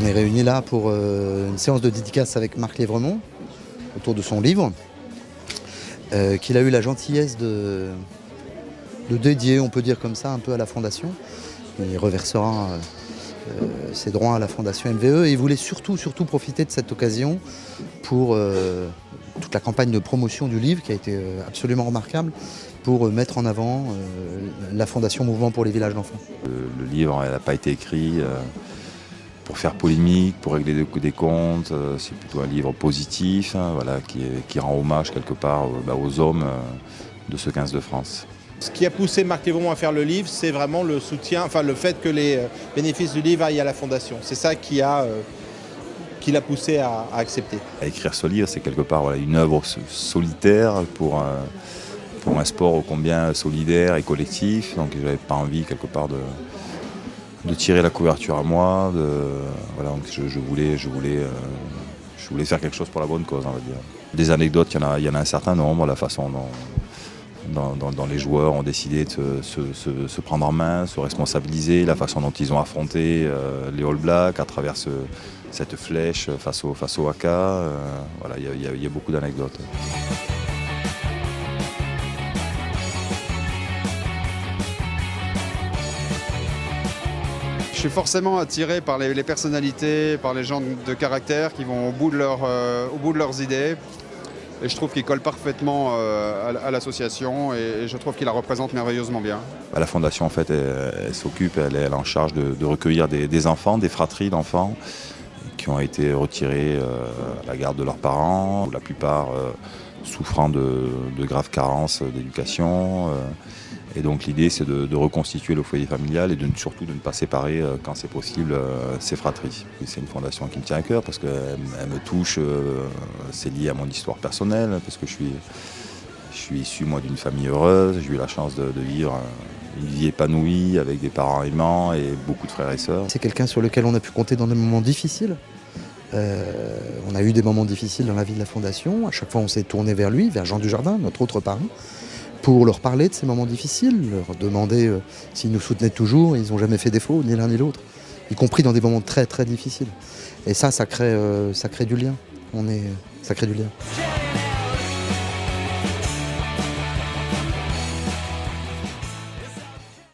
On est réunis là pour une séance de dédicace avec Marc Lévremont autour de son livre qu'il a eu la gentillesse de dédier, on peut dire comme ça, un peu à la Fondation. Il reversera ses droits à la Fondation MVE et il voulait surtout profiter de cette occasion pour toute la campagne de promotion du livre qui a été absolument remarquable pour mettre en avant la Fondation Mouvement pour les villages d'enfants. Le livre n'a pas été écrit pour faire polémique, pour régler des comptes. C'est plutôt un livre positif, hein, voilà, qui rend hommage quelque part aux hommes de ce 15 de France. Ce qui a poussé Marc Lévremont à faire le livre, c'est vraiment le soutien, enfin le fait que les bénéfices du livre aillent à la Fondation. C'est ça qui l'a poussé à accepter. À écrire ce livre, c'est quelque part une œuvre solitaire pour un sport ô combien solidaire et collectif. Donc je n'avais pas envie quelque part de tirer la couverture à moi. Donc je voulais faire quelque chose pour la bonne cause, on va dire. Des anecdotes, il y en a un certain nombre, la façon dont les joueurs ont décidé de se prendre en main, se responsabiliser, la façon dont ils ont affronté les All Blacks à travers cette flèche face au haka. Il y a beaucoup d'anecdotes. Je suis forcément attiré par les personnalités, par les gens de caractère qui vont au bout de leurs idées. Et je trouve qu'il colle parfaitement à l'association et je trouve qu'il la représente merveilleusement bien. La Fondation, en fait, elle est en charge de recueillir des enfants, des fratries d'enfants qui ont été retirés à la garde de leurs parents, la plupart souffrant de graves carences d'éducation. Et donc l'idée, c'est de reconstituer le foyer familial et surtout de ne pas séparer, quand c'est possible, ces fratries. C'est une fondation qui me tient à cœur parce qu'elle me touche, c'est lié à mon histoire personnelle, parce que je suis issu, moi, d'une famille heureuse. J'ai eu la chance de vivre une vie épanouie avec des parents aimants et beaucoup de frères et sœurs. C'est quelqu'un sur lequel on a pu compter dans des moments difficiles. On a eu des moments difficiles dans la vie de la Fondation. À chaque fois, on s'est tourné vers lui, vers Jean Dujardin, notre autre parrain, pour leur parler de ces moments difficiles, leur demander s'ils nous soutenaient toujours. Ils n'ont jamais fait défaut, ni l'un ni l'autre, y compris dans des moments très très difficiles. Et ça crée du lien. Ça crée du lien.